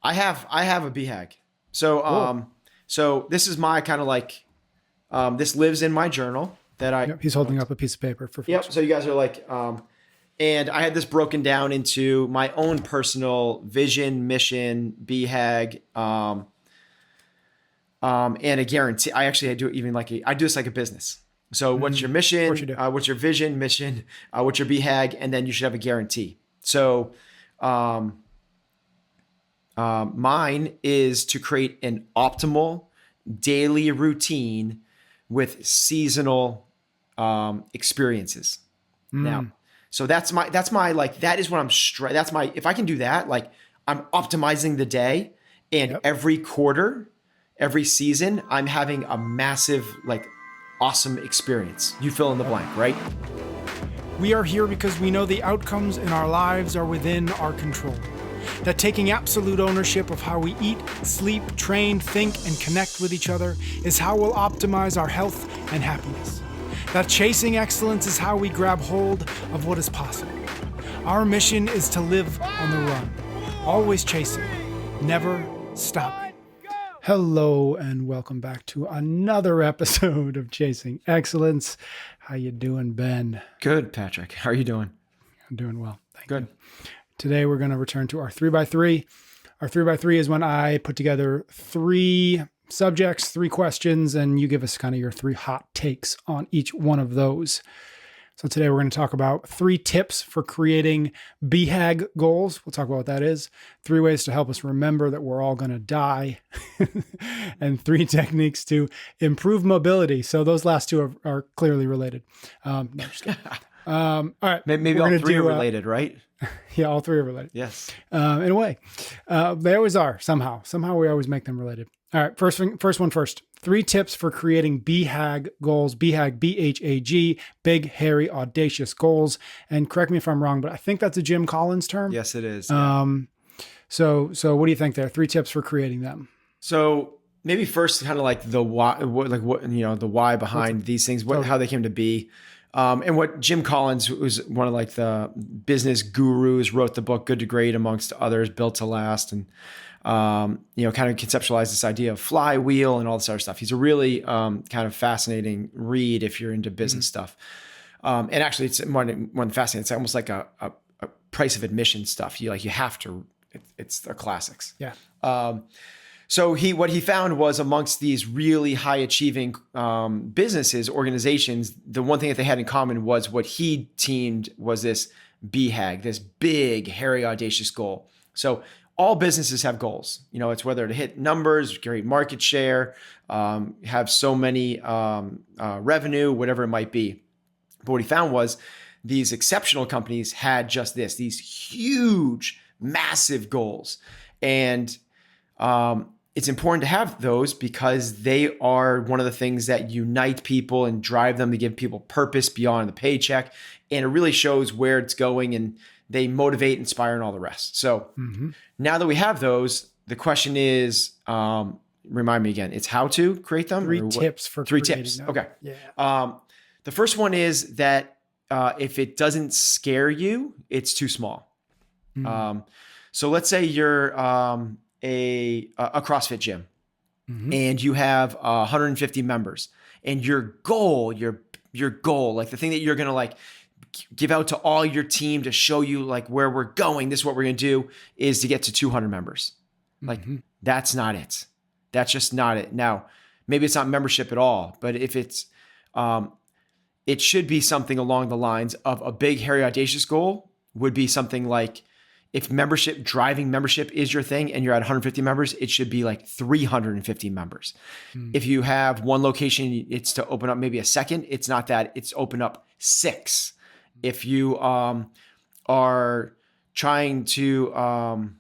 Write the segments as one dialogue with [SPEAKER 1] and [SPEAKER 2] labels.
[SPEAKER 1] I have a BHAG. So
[SPEAKER 2] Cool.
[SPEAKER 1] so this is my kind of like this lives in my journal that I.
[SPEAKER 2] Yep, he's holding up a piece of paper for folks.
[SPEAKER 1] Yep. So you guys are like, and I had this broken down into my own personal vision, mission, BHAG, and a guarantee. I actually do it even like I do this like a business. So what's your mission?
[SPEAKER 2] Of course you do.
[SPEAKER 1] What's your vision, mission? What's your BHAG? And then you should have a guarantee. So mine is to create an optimal daily routine with seasonal experiences. Now, so that's my like, that is what I'm that's my, if I can do that, like I'm optimizing the day, and every quarter, every season, I'm having a massive, like awesome experience. You fill in the blank, right?
[SPEAKER 2] We are here because we know the outcomes in our lives are within our control. That taking absolute ownership of how we eat, sleep, train, think, and connect with each other is how we'll optimize our health and happiness. That chasing excellence is how we grab hold of what is possible. Our mission is to live on the run, always chasing, never stopping. Hello and welcome back to another episode of Chasing Excellence. How you doing, Ben?
[SPEAKER 1] Good, Patrick. How are you doing?
[SPEAKER 2] I'm doing well. Thank
[SPEAKER 1] Good.
[SPEAKER 2] you. Today we're going to return to our 3x3. Our 3x3 is when I put together 3 subjects, 3 questions, and you give us kind of your 3 hot takes on each one of those. So today we're going to talk about 3 tips for creating BHAG goals. We'll talk about what that is. 3 ways to help us remember that we're all going to die. And 3 techniques to improve mobility. So those last 2 are clearly related. No, just kidding. All right.
[SPEAKER 1] Maybe all 3 are related, right?
[SPEAKER 2] Yeah, all 3 are related.
[SPEAKER 1] Yes.
[SPEAKER 2] In a way. They always are, somehow. Somehow we always make them related. All right, first one first. 3 tips for creating BHAG goals. BHAG, B-H-A-G, big, hairy, audacious goals. And correct me if I'm wrong, but I think that's a Jim Collins term.
[SPEAKER 1] Yes, it is. Yeah.
[SPEAKER 2] So what do you think there? 3 tips for creating them.
[SPEAKER 1] So maybe first, kind of like the why, the why behind these things, how they came to be. And what Jim Collins, was one of like the business gurus, wrote the book Good to Great, amongst others, Built to Last, and kind of conceptualized this idea of flywheel and all this other stuff. He's a really kind of fascinating read if you're into business stuff. And actually, it's one fascinating. It's almost like a price of admission stuff. You have to. It's the classics.
[SPEAKER 2] Yeah.
[SPEAKER 1] So what he found was, amongst these really high achieving businesses, organizations, the one thing that they had in common was what he teamed was this BHAG, this big, hairy, audacious goal. So all businesses have goals. It's whether to hit numbers, create market share, have so many revenue, whatever it might be. But what he found was these exceptional companies had just these huge, massive goals. And it's important to have those because they are one of the things that unite people and drive them to give people purpose beyond the paycheck. And it really shows where it's going, and they motivate, inspire, and all the rest. So now that we have those, the question is, remind me again, it's how to create them?
[SPEAKER 2] 3 tips for
[SPEAKER 1] 3
[SPEAKER 2] creating
[SPEAKER 1] tips.
[SPEAKER 2] them.
[SPEAKER 1] Okay.
[SPEAKER 2] Yeah.
[SPEAKER 1] The first one is that if it doesn't scare you, it's too small. So let's say you're a CrossFit gym, and you have 150 members, and your goal, like the thing that you're going to like give out to all your team to show you like where we're going, this is what we're going to do, is to get to 200 members. Like that's not it. That's just not it. Now, maybe it's not membership at all, but if it's, it should be something along the lines of a big, hairy, audacious goal would be something like, if driving membership is your thing and you're at 150 members, it should be like 350 members. If you have one location, it's to open up maybe a second. It's not that, it's open up 6. If you are trying to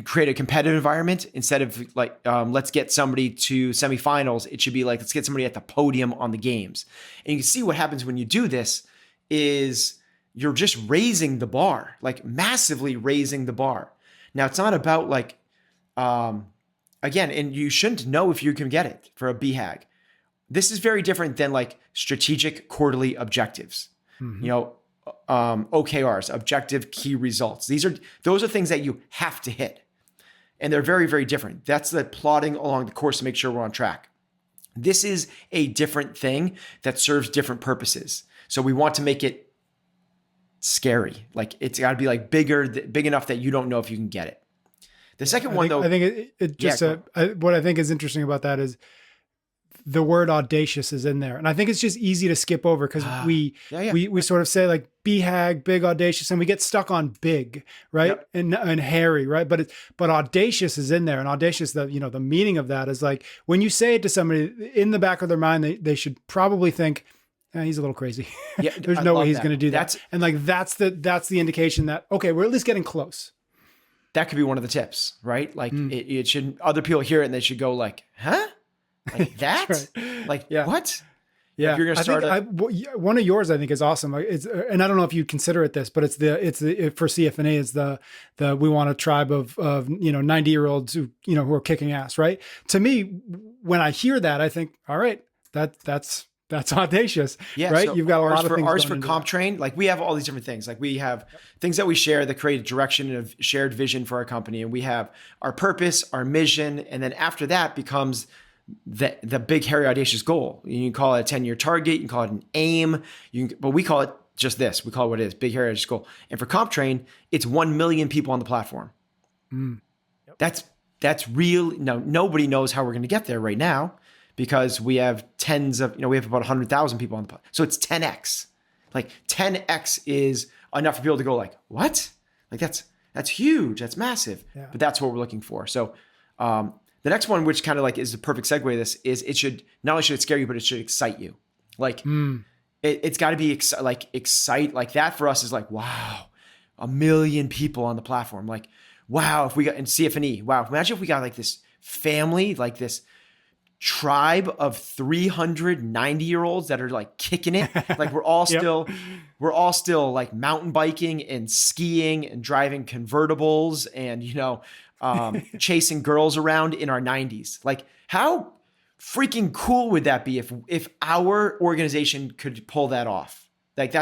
[SPEAKER 1] create a competitive environment, instead of like, let's get somebody to semifinals, it should be like, let's get somebody at the podium on the games. And you can see what happens when you do this is you're just raising the bar, like massively raising the bar. Now, it's not about like, again, and you shouldn't know if you can get it for a BHAG. This is very different than like strategic quarterly objectives. OKRs, objective key results. Those are things that you have to hit. And they're very, very different. That's the plotting along the course to make sure we're on track. This is a different thing that serves different purposes. So we want to make it scary. Like it's got to be like big enough that you don't know if you can get it. The second one, though,
[SPEAKER 2] I think it just what I think is interesting about that is the word audacious is in there, and I think it's just easy to skip over because we sort of say like BHAG, big, audacious, and we get stuck on big, right, and hairy, right, but audacious is in there, and audacious, the meaning of that is like when you say it to somebody, in the back of their mind, they should probably think, he's a little crazy. Yeah, there's no way he's going to do that. And like that's the indication that, okay, we're at least getting close.
[SPEAKER 1] That could be one of the tips, right? Like it should, other people hear it and they should go like, huh? Like that? Right. Like what?
[SPEAKER 2] Yeah.
[SPEAKER 1] If you're going to start
[SPEAKER 2] one of yours, I think, is awesome. And I don't know if you consider it this, but it's the for CFNA is the we want a tribe of 90-year-olds who are kicking ass, right? To me, when I hear that, I think, all right, that's audacious, right? So you've got a lot of things.
[SPEAKER 1] Ours for CompTrain, like we have all these different things. Like we have things that we share that create a direction of shared vision for our company, and we have our purpose, our mission, and then after that becomes the big, hairy, audacious goal. You can call it a 10-year target, you can call it an aim, but we call it just this. We call it what it is: big, hairy, audacious goal. And for CompTrain, it's 1 million people on the platform. Yep. That's real. No, nobody knows how we're going to get there right now, because we have we have about 100,000 people on the platform. So it's 10x. Like 10x is enough for people to go like, what? Like that's huge. That's massive. Yeah. But that's what we're looking for. So the next one, which kind of like is the perfect segue to this, is it should, not only should it scare you, but it should excite you. Like it's got to be excite. Like that for us is like, wow, 1 million people on the platform. Like, wow, if we got in CFNE, wow, imagine if we got like this family, like this tribe of 390-year-olds that are like kicking it. Like we're all still like mountain biking and skiing and driving convertibles and, chasing girls around in our 90s. Like how freaking cool would that be if our organization could pull that off? Like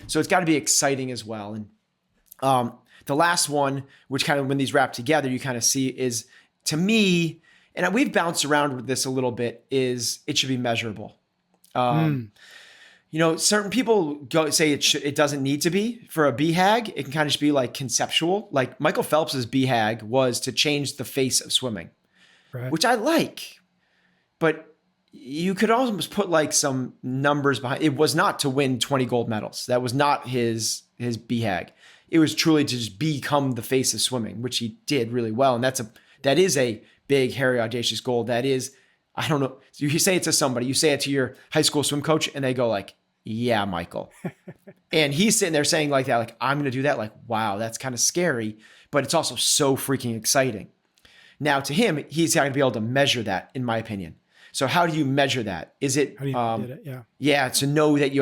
[SPEAKER 1] so it's got to be exciting as well. And the last one, which kind of when these wrap together, you kind of see is, to me, and we've bounced around with this a little bit, is it should be measurable. Certain people say it doesn't need to be. For a BHAG, it can kind of just be like conceptual. Like Michael Phelps's BHAG was to change the face of swimming, right, which I like. But you could almost put like some numbers behind. It was not to win 20 gold medals. That was not his BHAG. It was truly to just become the face of swimming, which he did really well. And that is a big, hairy, audacious goal. That is, I don't know. You say it to somebody, you say it to your high school swim coach, and they go like, yeah, Michael. And he's sitting there saying like that, like, I'm going to do that. Like, wow, that's kind of scary, but it's also so freaking exciting. Now to him, he's going to be able to measure that, in my opinion. So how do you measure that? Is it,
[SPEAKER 2] how do you did it?
[SPEAKER 1] Yeah, to know that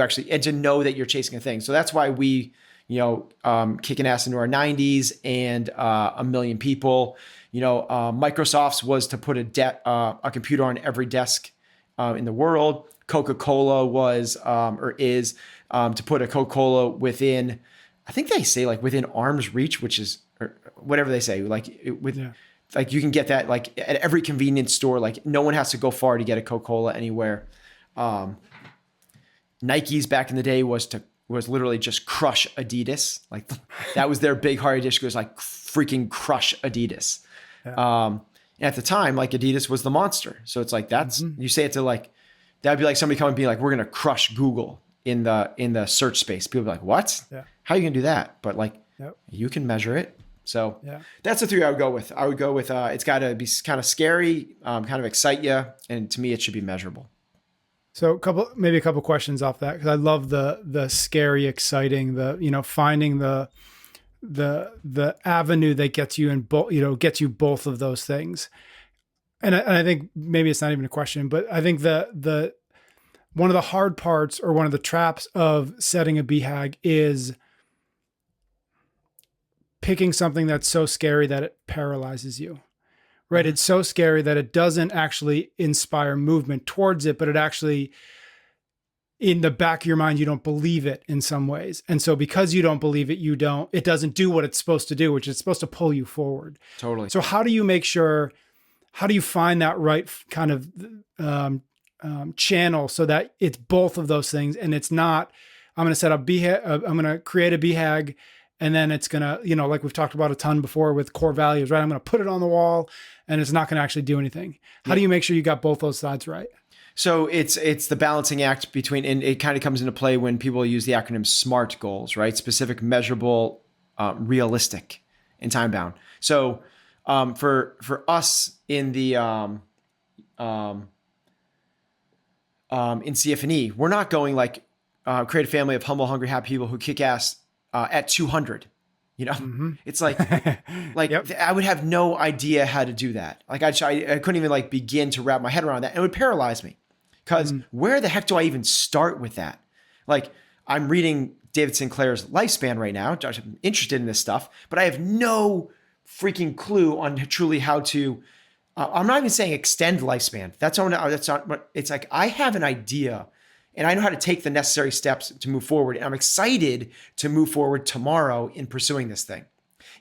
[SPEAKER 1] to know that you're chasing a thing. So that's why we, kicking ass into our 90s and 1 million people. Microsoft's was to put a computer on every desk in the world. Coca-Cola was or is to put a Coca-Cola within, I think they say like within arm's reach, which is, or whatever they say, like like you can get that like at every convenience store. Like no one has to go far to get a Coca-Cola anywhere. Nike's back in the day was literally just crush Adidas. Like that was their big hard dish, was like freaking crush Adidas. Yeah. And at the time, like Adidas was the monster. So it's like, you say it to like, that'd be like somebody coming and being like, we're going to crush Google in the search space. People be like, what? Yeah. How are you going to do that? But like, you can measure it. So that's the 3 I would go with. I would go with, it's got to be kind of scary, kind of excite you. And to me, it should be measurable.
[SPEAKER 2] So maybe a couple questions off that, because I love the scary, exciting, finding the avenue that gets you gets you both of those things. And I think maybe it's not even a question, but I think the one of the hard parts or one of the traps of setting a BHAG is picking something that's so scary that it paralyzes you. Right. It's so scary that it doesn't actually inspire movement towards it, but it actually in the back of your mind, you don't believe it in some ways. And so because you don't believe it, it doesn't do what it's supposed to do, which is supposed to pull you forward.
[SPEAKER 1] Totally.
[SPEAKER 2] So how do you find that right kind of channel so that it's both of those things? And it's not, I'm going to set up I'm going to create a BHAG, and then it's going to, like we've talked about a ton before with core values, right? I'm going to put it on the wall and it's not going to actually do anything. How do you make sure you got both those sides right?
[SPEAKER 1] So it's the balancing act between, and it kind of comes into play when people use the acronym SMART goals, right? Specific, measurable, realistic, and time bound. So for us in the in CF&E, we're not going like create a family of humble, hungry, happy people who kick ass at 200. It's like yep. I would have no idea how to do that. Like I couldn't even like begin to wrap my head around that. And it would paralyze me because where the heck do I even start with that? Like I'm reading David Sinclair's Lifespan right now. I'm interested in this stuff, but I have no freaking clue on truly how to, I'm not even saying extend lifespan. That's not what it's like. I have an idea and I know how to take the necessary steps to move forward. And I'm excited to move forward tomorrow in pursuing this thing.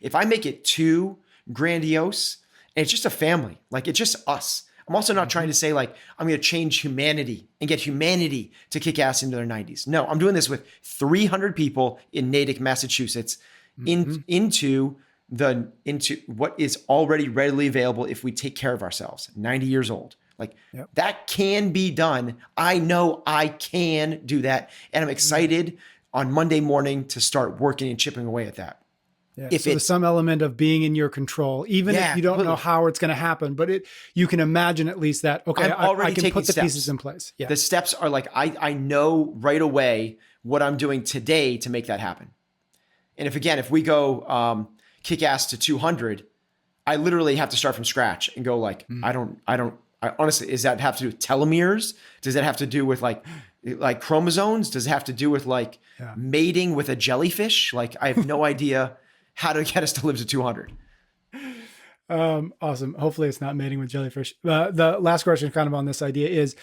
[SPEAKER 1] If I make it too grandiose and it's just a family, like it's just us. I'm also not trying to say like, I'm going to change humanity and get humanity to kick ass into their 90s. No, I'm doing this with 300 people in Natick, Massachusetts into what is already readily available if we take care of ourselves, 90 years old. Like that can be done. I know I can do that. And I'm excited on Monday morning to start working and chipping away at that.
[SPEAKER 2] Yeah. If there's some element of being in your control, even if you don't know how it's going to happen, but you can imagine at least that, okay, I can put the pieces in place. Yeah.
[SPEAKER 1] The steps are like, I know right away what I'm doing today to make that happen. And if we go kick ass to 200, I literally have to start from scratch and go like, I honestly, does that have to do with telomeres? Does that have to do with like chromosomes? Does it have to do with like mating with a jellyfish? Like I have no idea how to get us to live to 200.
[SPEAKER 2] Awesome. Hopefully it's not mating with jellyfish. The last question kind of on this idea is,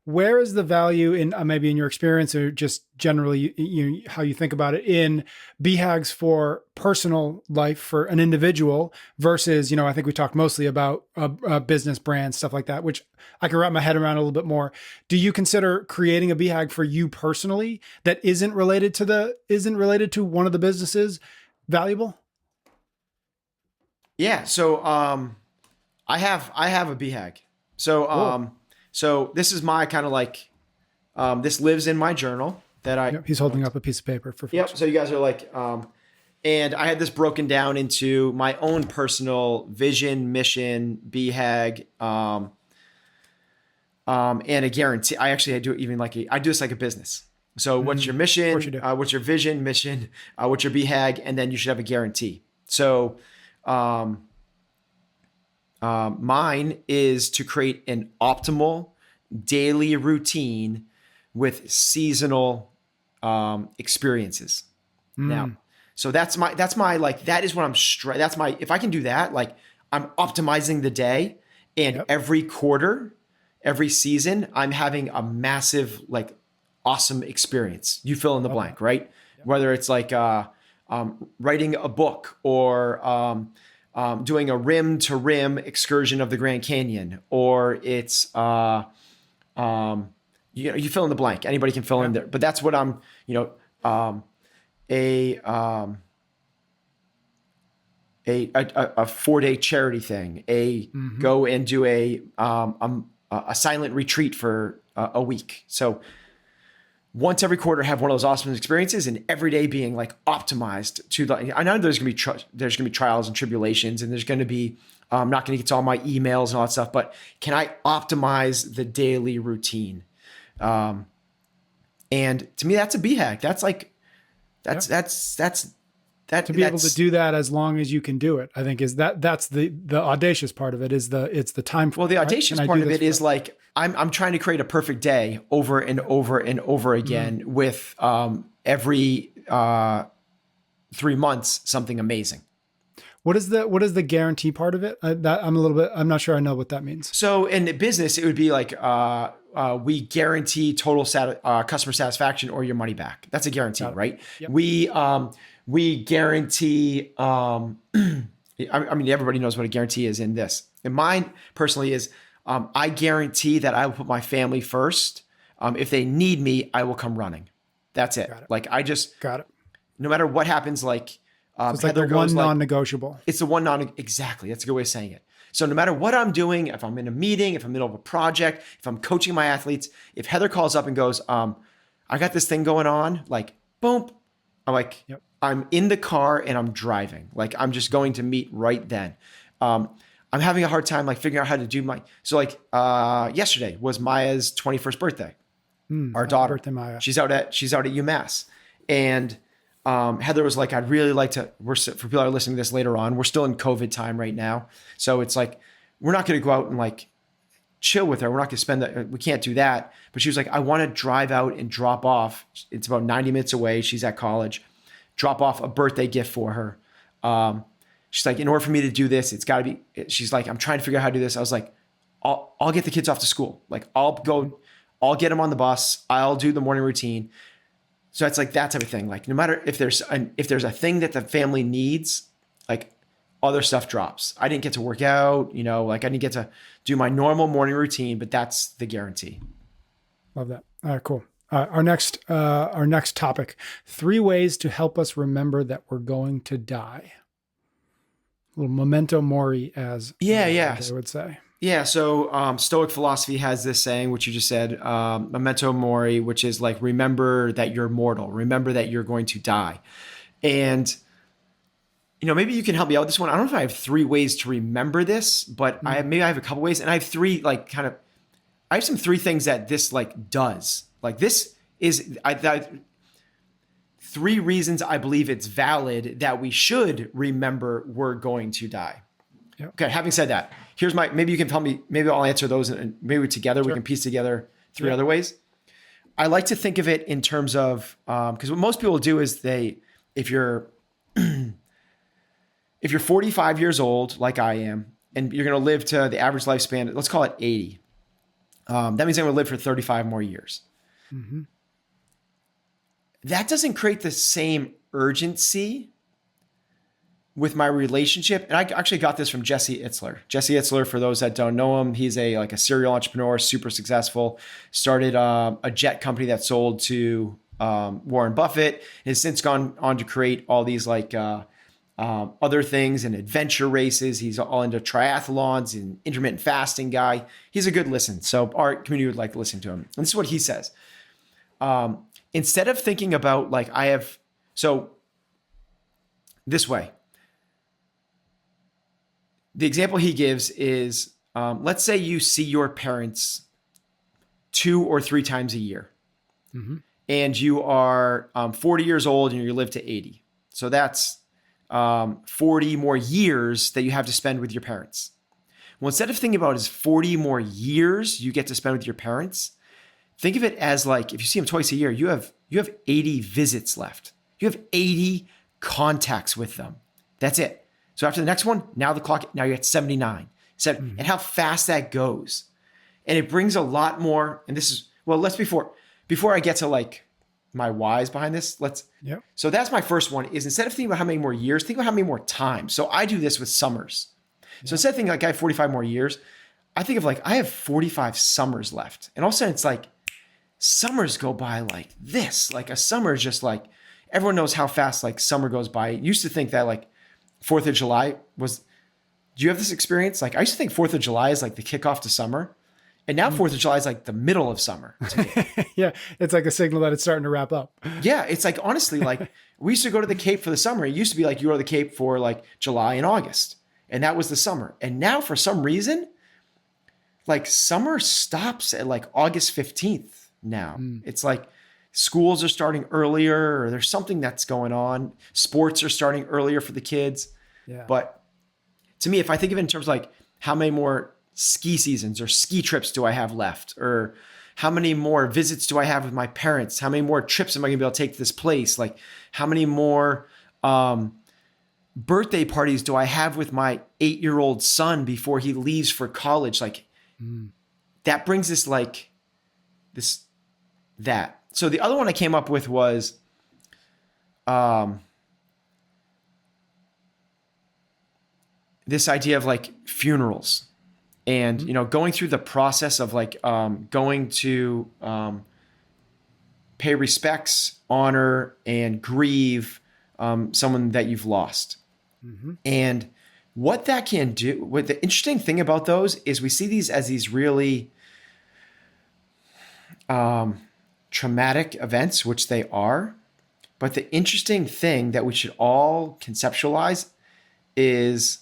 [SPEAKER 2] where is the value in maybe in your experience or just generally how you think about it in BHAGs for personal life for an individual versus, I think we talked mostly about business brands, stuff like that, which I can wrap my head around a little bit more. Do you consider creating a BHAG for you personally that isn't related to one of the businesses valuable?
[SPEAKER 1] Yeah. So I have a BHAG. So
[SPEAKER 2] cool.
[SPEAKER 1] So this is my kind of like, this lives in my journal that
[SPEAKER 2] he's holding up a piece of paper for folks.
[SPEAKER 1] Yep. So you guys are like, and I had this broken down into my own personal vision, mission, BHAG, and a guarantee. I do it even like I do this like a business. So what's your mission? What's your vision, mission? What's your BHAG? And then you should have a guarantee. So, mine is to create an optimal daily routine with seasonal experiences. Now, so that's my like, that is what if I can do that, like I'm optimizing the day and every quarter, every season, I'm having a massive, like awesome experience. You fill in the blank, right? Yep. Whether it's like writing a book or doing a rim to rim excursion of the Grand Canyon, or it's you fill in the blank. Anybody can fill in there, but that's what I'm a 4-day charity thing, go and do a silent retreat for a week. So once every quarter, have one of those awesome experiences, and every day being like optimized to the. I know there's gonna be trials and tribulations, and there's gonna be. I'm not gonna get to all my emails and all that stuff, but can I optimize the daily routine? And to me, that's a BHAG. That's like, that's
[SPEAKER 2] to be able to do that as long as you can do it. I think that's the audacious part of it is it's the time.
[SPEAKER 1] Well, the audacious part of it is like, I'm trying to create a perfect day over and over and over again with every 3 months, something amazing.
[SPEAKER 2] What is the guarantee part of it? I'm not sure I know what that means.
[SPEAKER 1] So in the business, it would be like, we guarantee total customer satisfaction or your money back. That's a guarantee, right?
[SPEAKER 2] Yep.
[SPEAKER 1] We guarantee, I mean, everybody knows what a guarantee is in this. And mine personally is, I guarantee that I will put my family first. If they need me, I will come running. That's it. Like
[SPEAKER 2] Got it.
[SPEAKER 1] No matter what happens, like,
[SPEAKER 2] So it's like the one non-negotiable.
[SPEAKER 1] It's the one exactly. That's a good way of saying it. So no matter what I'm doing, if I'm in a meeting, if I'm in the middle of a project, if I'm coaching my athletes, if Heather calls up and goes, I got this thing going on, like, boom. I'm like,
[SPEAKER 2] Yep.
[SPEAKER 1] I'm in the car and I'm driving. Like, I'm just going to meet right then. I'm having a hard time, like, figuring out how to do yesterday was Maya's 21st birthday. Our daughter,
[SPEAKER 2] birthday, Maya.
[SPEAKER 1] she's out at UMass. And Heather was like, I'd really like to, for people that are listening to this later on, we're still in COVID time right now. So it's like, we're not going to go out and like chill with her. We're not going to we can't do that. But she was like, I want to drive out and drop off. It's about 90 minutes away. She's at college. Drop off a birthday gift for her. She's like, in order for me to do this, it's got to be, she's like, I'm trying to figure out how to do this. I was like, I'll get the kids off to school. Like, I'll get them on the bus. I'll do the morning routine. So it's like that type of thing. Like, no matter if there's a thing that the family needs, like, other stuff drops. I didn't get to work out, like I didn't get to do my normal morning routine, but that's the guarantee.
[SPEAKER 2] Love that. All right, cool. Our next topic: 3 ways to help us remember that we're going to die. A little memento mori, as they would say.
[SPEAKER 1] Yeah. So Stoic philosophy has this saying, which you just said, memento mori, which is like, remember that you're mortal, remember that you're going to die. And, maybe you can help me out with this one. I don't know if I have 3 ways to remember this, but I have a couple ways. And I have 3, like, I have some 3 things that this like does. Like, this is 3 reasons I believe it's valid that we should remember we're going to die. Yep. Okay. Having said that, maybe you can tell me, maybe I'll answer those and maybe together we can piece together 3 other ways. I like to think of it in terms of, because what most people do is if you're 45 years old, like I am, and you're going to live to the average lifespan, let's call it 80. That means I'm going to live for 35 more years. Mm-hmm. That doesn't create the same urgency with my relationship. And I actually got this from Jesse Itzler. Jesse Itzler, for those that don't know him, he's a serial entrepreneur, super successful, started a jet company that sold to Warren Buffett, and has since gone on to create all these other things and adventure races. He's all into triathlons and intermittent fasting guy. He's a good listen. So our community would like to listen to him. And this is what he says. Instead of thinking about this way, the example he gives is, let's say you see your parents 2 or 3 times a year. Mm-hmm. And you are 40 years old and you live to 80. So that's 40 more years that you have to spend with your parents. Well, instead of thinking about it as 40 more years you get to spend with your parents, think of it as like, if you see them twice a year, you have 80 visits left. You have 80 contacts with them. That's it. So after the next one, now you're at 79. And how fast that goes. And it brings a lot more, and this is, before I get to like my whys behind this, so that's my first one, is instead of thinking about how many more years, think about how many more times. So I do this with summers. Yeah. So instead of thinking like I have 45 more years, I think of like, I have 45 summers left. And all of a sudden it's like, summers go by like this. Like a summer is just like, everyone knows how fast like summer goes by. I used to think that like 4th of July do you have this experience? Like I used to think 4th of July is like the kickoff to summer. And now 4th of July is like the middle of summer to me.
[SPEAKER 2] Yeah. It's like a signal that it's starting to wrap up.
[SPEAKER 1] Yeah. It's like, honestly, like we used to go to the Cape for the summer. It used to be like you go to the Cape for like July and August. And that was the summer. And now for some reason, like summer stops at like August 15th now. It's like schools are starting earlier, or there's something that's going on. Sports are starting earlier for the kids. Yeah. But to me, if I think of it in terms of like how many more ski seasons or ski trips do I have left? Or how many more visits do I have with my parents? How many more trips am I gonna be able to take to this place? Like how many more birthday parties do I have with my 8-year-old son before he leaves for college? Like that brings us like this, that. So the other one I came up with was, this idea of like funerals and, you know, going through the process of like, going to, pay respects, honor, and grieve, someone that you've lost. And what that can do, what the interesting thing about those is we see these as these really, traumatic events, which they are. But the interesting thing that we should all conceptualize is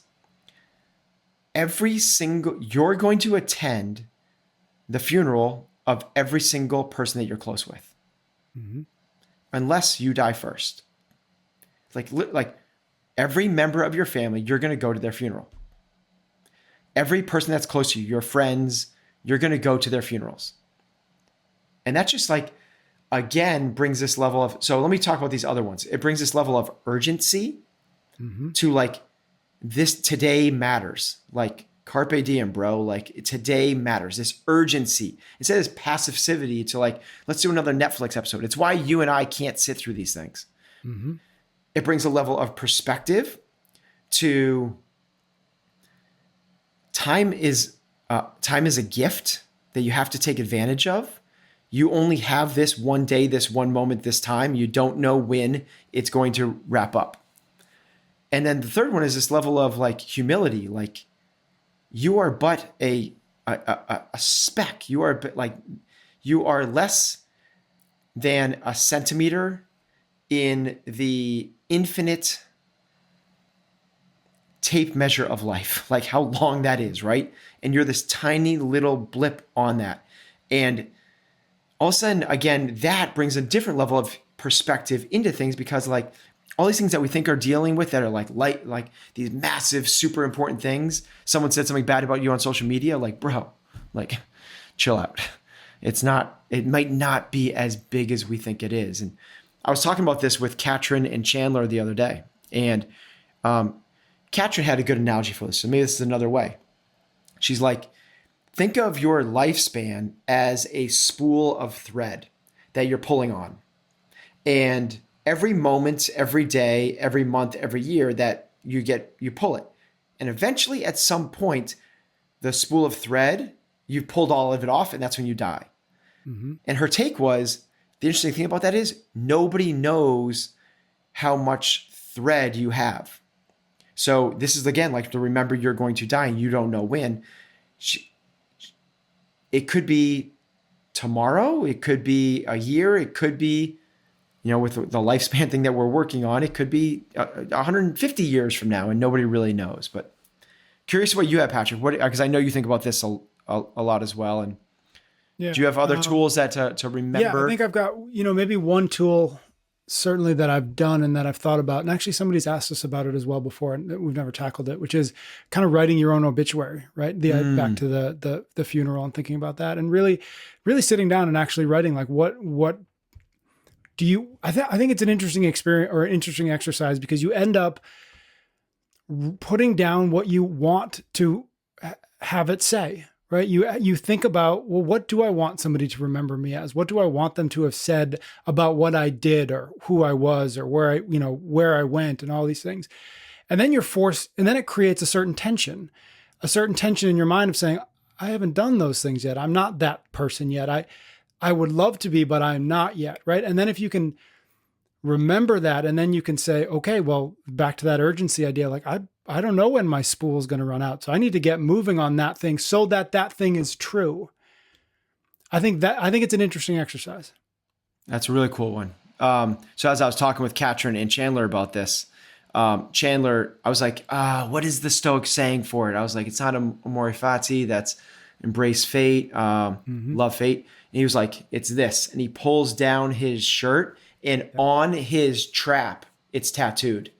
[SPEAKER 1] you're going to attend the funeral of every single person that you're close with, unless you die first. Like every member of your family, you're going to go to their funeral. Every person that's close to you, your friends, you're going to go to their funerals. And that just like, again, brings this level of, so let me talk about these other ones. It brings this level of urgency to like, this today matters. Like carpe diem, bro. Like today matters. This urgency instead of this passivity to like, let's do another Netflix episode. It's why you and I can't sit through these things. It brings a level of perspective to time is a gift that you have to take advantage of. You only have this one day, this one moment, this time. You don't know when it's going to wrap up. And then the third one is this level of like humility. Like you are but a speck. You are less than a centimeter in the infinite tape measure of life, like how long that is, right? And you're this tiny little blip on that. And all of a sudden, again, that brings a different level of perspective into things because like all these things that we think are dealing with that are like light, like these massive, super important things. Someone said something bad about you on social media, like, bro, like chill out. It might not be as big as we think it is. And I was talking about this with Katrin and Chandler the other day. And Katrin had a good analogy for this. So maybe this is another way. She's like, think of your lifespan as a spool of thread that you're pulling on. And every moment, every day, every month, every year that you pull it. And eventually at some point, the spool of thread, you've pulled all of it off and that's when you die. And her take was, the interesting thing about that is nobody knows how much thread you have. So this is again, like to remember you're going to die and you don't know when. It could be tomorrow. It could be a year. It could be, you know, with the lifespan thing that we're working on, it could be 150 years from now and nobody really knows. But curious what you have, Patrick, because I know you think about this a lot as well. And do you have other tools that to remember?
[SPEAKER 2] Yeah, I think I've got, you know, maybe one tool certainly that I've done and that I've thought about. And actually somebody's asked us about it as well before and we've never tackled it, which is kind of writing your own obituary, right? Back to the funeral and thinking about that and really sitting down and actually writing like what do you, I think it's an interesting experience or an interesting exercise because you end up putting down what you want to have it say, right? You think about, well, what do I want somebody to remember me as? What do I want them to have said about what I did or who I was or where I went and all these things. And then you're forced, and then it creates a certain tension in your mind of saying, I haven't done those things yet. I'm not that person yet. I would love to be, but I'm not yet, right? And then if you can remember that, and then you can say, okay, well, back to that urgency idea, like I don't know when my spool is going to run out. So I need to get moving on that thing so that thing is true. I think it's an interesting exercise.
[SPEAKER 1] That's a really cool one. So as I was talking with Katrin and Chandler about this, Chandler, I was like, what is the Stoic saying for it? I was like, it's not a Mori fati, that's embrace fate, love fate. And he was like, it's this. And he pulls down his shirt and on his trap, it's tattooed.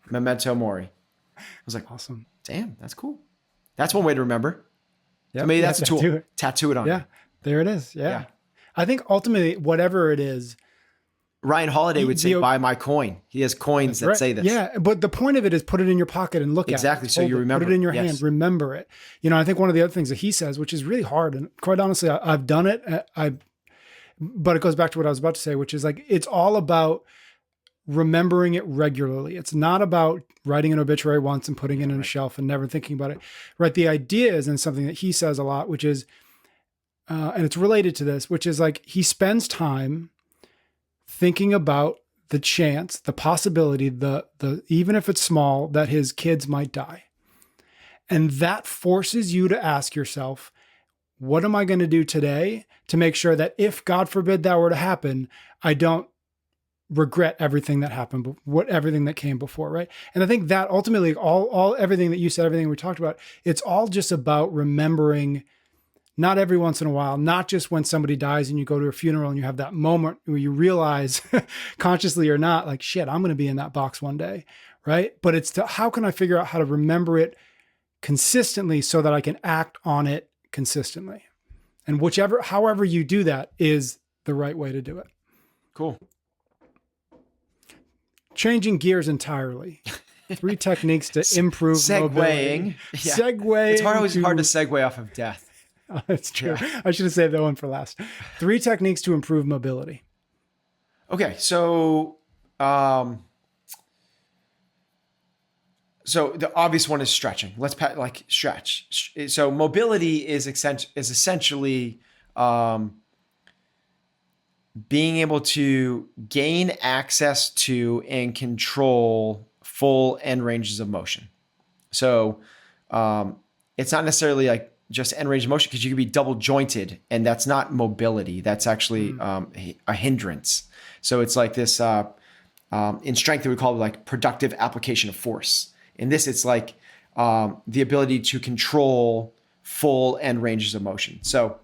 [SPEAKER 1] Memento Mori. I was like,
[SPEAKER 2] awesome.
[SPEAKER 1] Damn, that's cool. That's one way to remember.
[SPEAKER 2] Yeah,
[SPEAKER 1] maybe that's a tool. Tattoo it on.
[SPEAKER 2] Yeah, there it is. Yeah. I think ultimately, whatever it is,
[SPEAKER 1] Ryan Holiday would say, buy my coin. He has coins that say this.
[SPEAKER 2] Yeah. But the point of it is put it in your pocket and look at it.
[SPEAKER 1] Exactly. So you remember.
[SPEAKER 2] Put it in your hand, remember it. I think one of the other things that he says, which is really hard, and quite honestly, I've done it. But it goes back to what I was about to say, which is like, it's all about remembering it regularly. It's not about writing an obituary once and putting it in a shelf and never thinking about it. Right. The idea is, and something that he says a lot, which is, and it's related to this, which is like, he spends time thinking about the chance, the possibility, the even if it's small, that his kids might die. And that forces you to ask yourself, what am I going to do today to make sure that if, God forbid, that were to happen, I don't regret everything that happened, everything that came before, right? And I think that ultimately, everything that you said, everything we talked about, it's all just about remembering, not every once in a while, not just when somebody dies and you go to a funeral and you have that moment where you realize, consciously or not, like, shit, I'm going to be in that box one day, right? But it's how can I figure out how to remember it consistently so that I can act on it consistently? And however you do that is the right way to do it.
[SPEAKER 1] Cool.
[SPEAKER 2] Changing gears entirely. 3 techniques to improve mobility.
[SPEAKER 1] Yeah.
[SPEAKER 2] Segue.
[SPEAKER 1] It's always hard to segue off of death.
[SPEAKER 2] Oh, that's true. Yeah. I should have saved that one for last. 3 techniques to improve mobility.
[SPEAKER 1] Okay, so the obvious one is stretching. Let's stretch. So mobility is essentially being able to gain access to and control full end ranges of motion. So it's not necessarily like just end range of motion, because you could be double jointed, and that's not mobility. That's actually a hindrance. So it's like this in strength that we call it like productive application of force. In this, it's like the ability to control full end ranges of motion. So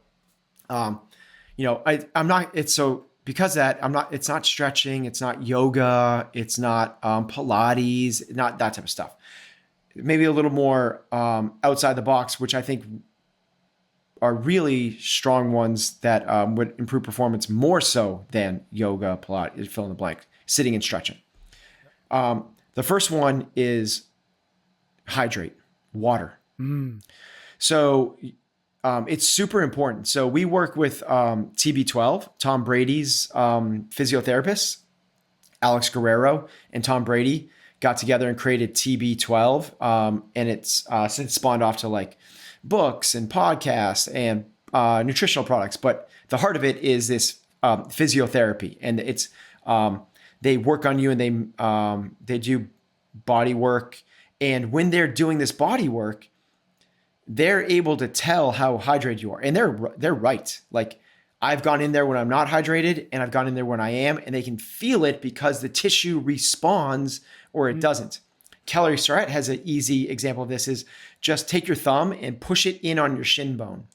[SPEAKER 1] it's not stretching, it's not yoga, it's not Pilates, not that type of stuff. Maybe a little more outside the box, which I think are really strong ones that would improve performance more so than yoga, Pilates, fill in the blank, sitting and stretching. The first one is hydrate, water. So it's super important. So we work with TB12, Tom Brady's physiotherapist, Alex Guerrero and Tom Brady got together and created TB12. And it's since spawned off to like books and podcasts and nutritional products. But the heart of it is this physiotherapy. And it's they work on you and they do body work. And when they're doing this body work, they're able to tell how hydrated you are. And they're right. Like, I've gone in there when I'm not hydrated, and I've gone in there when I am, and they can feel it because the tissue responds or it doesn't. Kelly Starrett has an easy example of this, is just take your thumb and push it in on your shin bone.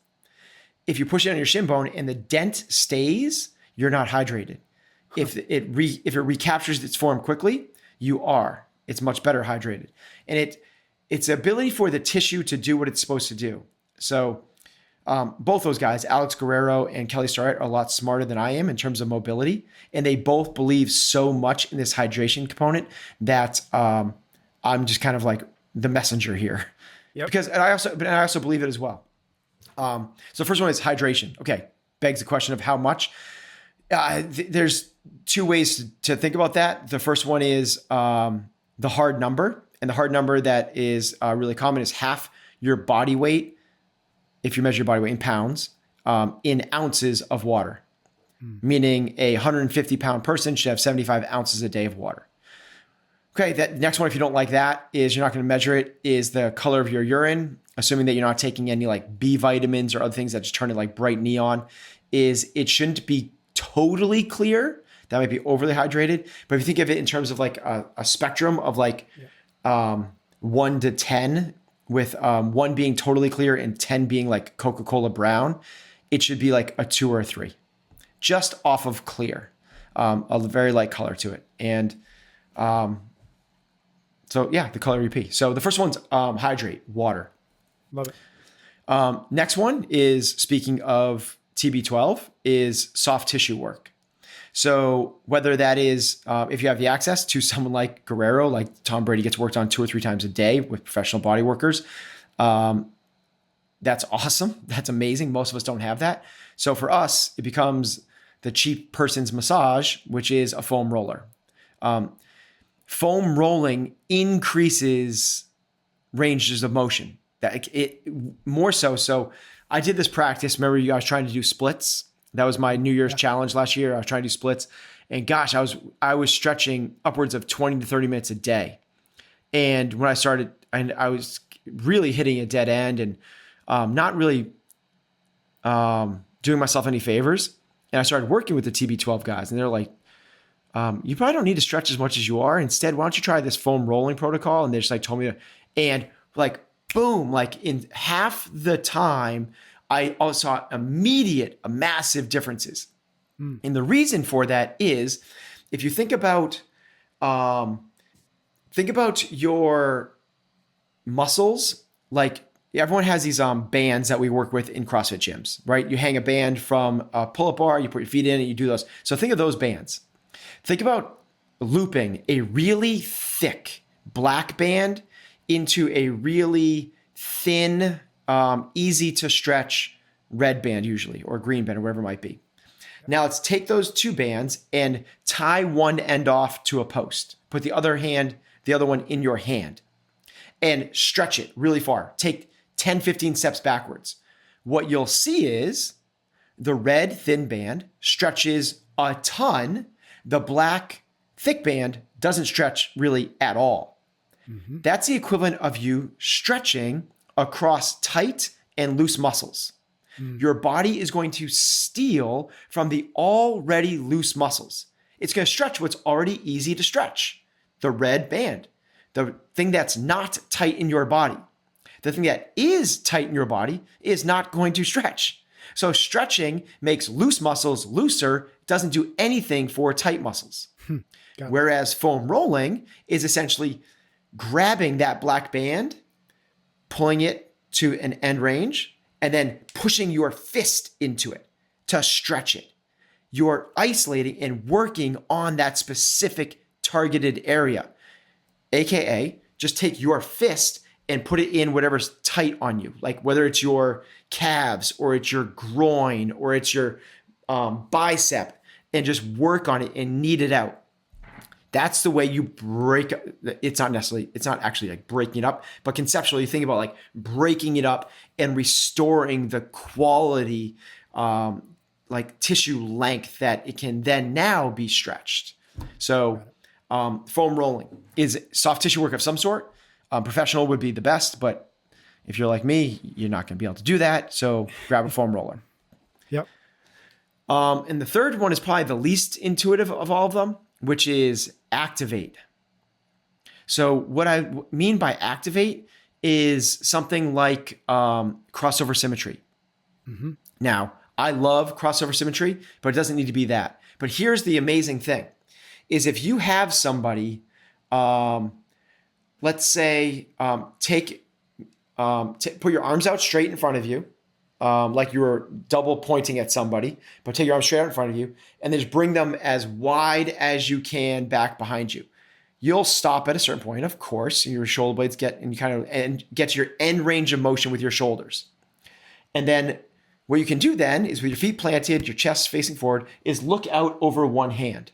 [SPEAKER 1] If you push it on your shin bone and the dent stays, you're not hydrated. If it recaptures its form quickly, you are. It's much better hydrated. And it's the ability for the tissue to do what it's supposed to do. So both those guys, Alex Guerrero and Kelly Starrett, are a lot smarter than I am in terms of mobility. And they both believe so much in this hydration component that I'm just kind of like the messenger here. Yep. I also believe it as well. So the first one is hydration. Okay. Begs the question of how much. There's 2 ways to think about that. The first one is the hard number. And the hard number that is really common is half your body weight, if you measure your body weight in pounds, in ounces of water. Meaning a 150-pound person should have 75 ounces a day of water. Okay, that next one, if you don't like that, is you're not going to measure it, is the color of your urine, assuming that you're not taking any like B vitamins or other things that just turn it like bright neon, is it shouldn't be totally clear. That might be overly hydrated. But if you think of it in terms of like a spectrum of like 1 to 10, with 1 being totally clear and 10 being like Coca-Cola brown, it should be like a 2 or a 3, just off of clear, a very light color to it. And so yeah, the color EP. So the first one's hydrate, water.
[SPEAKER 2] Love it.
[SPEAKER 1] Next one is, speaking of TB12, is soft tissue work. So whether that is, if you have the access to someone like Guerrero, like Tom Brady gets worked on 2 or 3 times a day with professional body workers, that's awesome. That's amazing. Most of us don't have that. So for us, it becomes the cheap person's massage, which is a foam roller. Foam rolling increases ranges of motion. That it more so. So I did this practice. Remember, I was trying to do splits. That was my New Year's challenge last year. I was trying to do splits, and gosh, I was stretching upwards of 20 to 30 minutes a day. And when I started, and I was really hitting a dead end and not really doing myself any favors. And I started working with the TB12 guys, and they're like, you probably don't need to stretch as much as you are. Instead, why don't you try this foam rolling protocol? And they just like told me to, and like, boom, like in half the time, I also saw immediate, massive differences. And the reason for that is if you think about your muscles, like everyone has these bands that we work with in CrossFit gyms, right? You hang a band from a pull-up bar, you put your feet in and you do those. So think of those bands. Think about looping a really thick black band into a really thin, easy to stretch red band usually, or green band or whatever it might be. Now let's take those 2 bands and tie one end off to a post. Put the other one in your hand and stretch it really far. Take 10, 15 steps backwards. What you'll see is the red thin band stretches a ton. The black thick band doesn't stretch really at all. Mm-hmm. That's the equivalent of you stretching across tight and loose muscles. Your body is going to steal from the already loose muscles. It's going to stretch what's already easy to stretch. The red band, the thing that's not tight in your body. The thing that is tight in your body is not going to stretch. So stretching makes loose muscles looser, doesn't do anything for tight muscles. Whereas foam rolling is essentially grabbing that black band, pulling it to an end range, and then pushing your fist into it to stretch it. You're isolating and working on that specific targeted area. AKA, just take your fist and put it in whatever's tight on you. Like whether it's your calves or it's your groin or it's your bicep, and just work on it and knead it out. That's the way you break. It's not actually like breaking it up, but conceptually you think about like breaking it up and restoring the quality, like tissue length that it can then now be stretched. So foam rolling is soft tissue work of some sort. Professional would be the best, but if you're like me, you're not going to be able to do that. So grab a foam roller.
[SPEAKER 2] Yep.
[SPEAKER 1] And the third one is probably the least intuitive of all of them, which is activate. So what I mean by activate is something like crossover symmetry. Mm-hmm. Now, I love crossover symmetry, but it doesn't need to be that. But here's the amazing thing, is if you have somebody, let's say, put your arms out straight in front of you, like you were double pointing at somebody, but take your arms straight out in front of you and then just bring them as wide as you can back behind you. You'll stop at a certain point, of course, and your shoulder blades get to your end range of motion with your shoulders. And then what you can do then is with your feet planted, your chest facing forward, is look out over one hand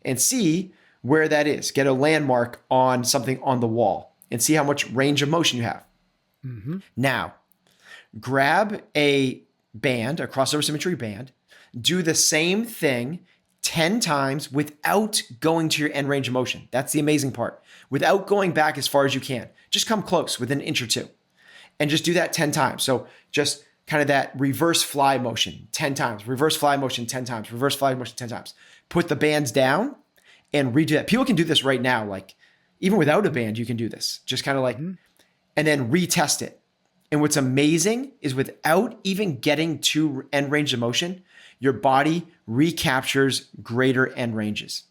[SPEAKER 1] and see where that is. Get a landmark on something on the wall and see how much range of motion you have. Mm-hmm. Now, grab a band, a crossover symmetry band, do the same thing 10 times without going to your end range of motion. That's the amazing part. Without going back as far as you can. Just come close within an inch or two and just do that 10 times. So just kind of that reverse fly motion 10 times, reverse fly motion 10 times, reverse fly motion 10 times. Put the bands down and redo that. People can do this right now. Like even without a band, you can do this. Just kind of like, and then retest it. And what's amazing is without even getting to end range of motion, your body recaptures greater end ranges.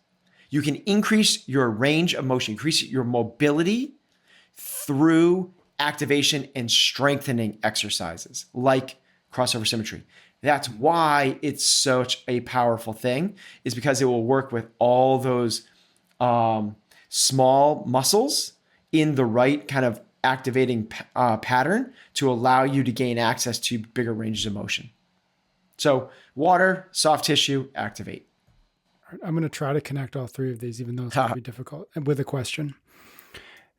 [SPEAKER 1] You can increase your range of motion, increase your mobility through activation and strengthening exercises like crossover symmetry. That's why it's such a powerful thing, is because it will work with all those small muscles in the right kind of activating pattern to allow you to gain access to bigger ranges of motion. So water, soft tissue, activate.
[SPEAKER 2] I'm going to try to connect all three of these, even though it's going to be difficult, with a question.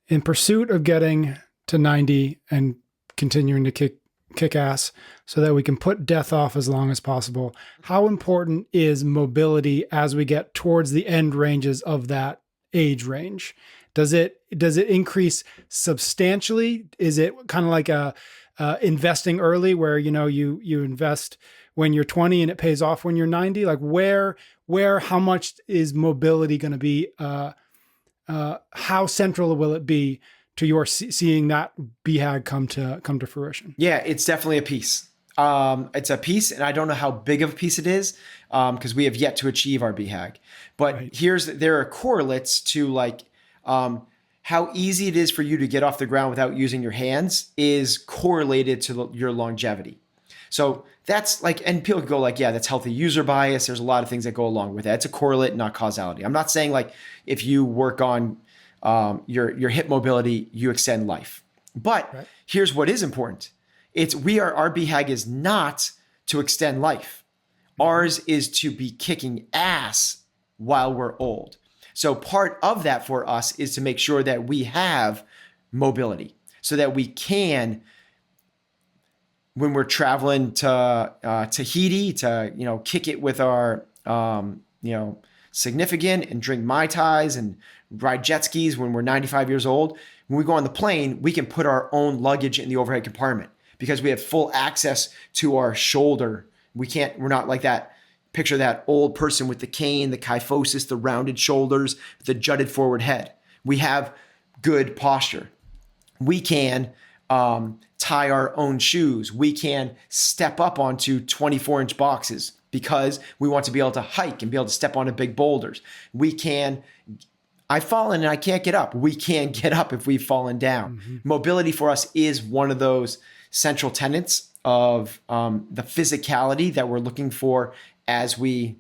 [SPEAKER 2] In pursuit of getting to 90 and continuing to kick ass so that we can put death off as long as possible, how important is mobility as we get towards the end ranges of that age range? Does it increase substantially? Is it kind of like investing early, where you invest when you're 20 and it pays off when you're 90? Like how much is mobility going to be? How central will it be to your seeing that BHAG come to fruition?
[SPEAKER 1] Yeah, it's definitely a piece. It's a piece, and I don't know how big of a piece it is because we have yet to achieve our BHAG. But right. There are correlates to like how easy it is for you to get off the ground without using your hands is correlated to your longevity. So that's like, and people go like, yeah, that's healthy user bias. There's a lot of things that go along with that. It's a correlate, not causality. I'm not saying like if you work on your hip mobility, you extend life. But right. Here's what is important. Our BHAG is not to extend life. Ours is to be kicking ass while we're old. So part of that for us is to make sure that we have mobility so that we can, when we're traveling to Tahiti, to kick it with our significant and drink Mai Tais and ride jet skis when we're 95 years old. When we go on the plane, we can put our own luggage in the overhead compartment because we have full access to our shoulder. We're not like that. Picture that old person with the cane, the kyphosis, the rounded shoulders, the jutted forward head. We have good posture. We can tie our own shoes. We can step up onto 24-inch boxes because we want to be able to hike and be able to step onto big boulders. I've fallen and I can't get up. We can get up if we've fallen down. Mm-hmm. Mobility for us is one of those central tenets of the physicality that we're looking for as we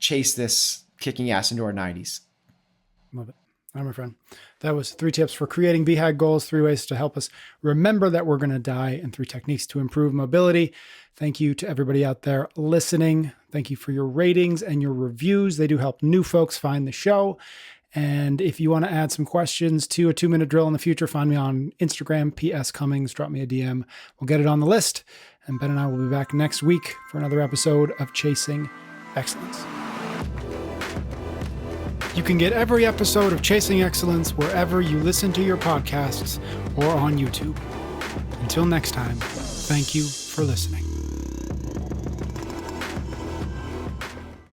[SPEAKER 1] chase this kicking ass into our 90s.
[SPEAKER 2] Love it. All right, my friend. That was 3 tips for creating BHAG goals, 3 ways to help us remember that we're going to die, and 3 techniques to improve mobility. Thank you to everybody out there listening. Thank you for your ratings and your reviews. They do help new folks find the show. And if you want to add some questions to a 2-minute drill in the future, find me on Instagram, PS Cummings, drop me a DM. We'll get it on the list. And Ben and I will be back next week for another episode of Chasing Excellence. You can get every episode of Chasing Excellence wherever you listen to your podcasts or on YouTube. Until next time, thank you for listening.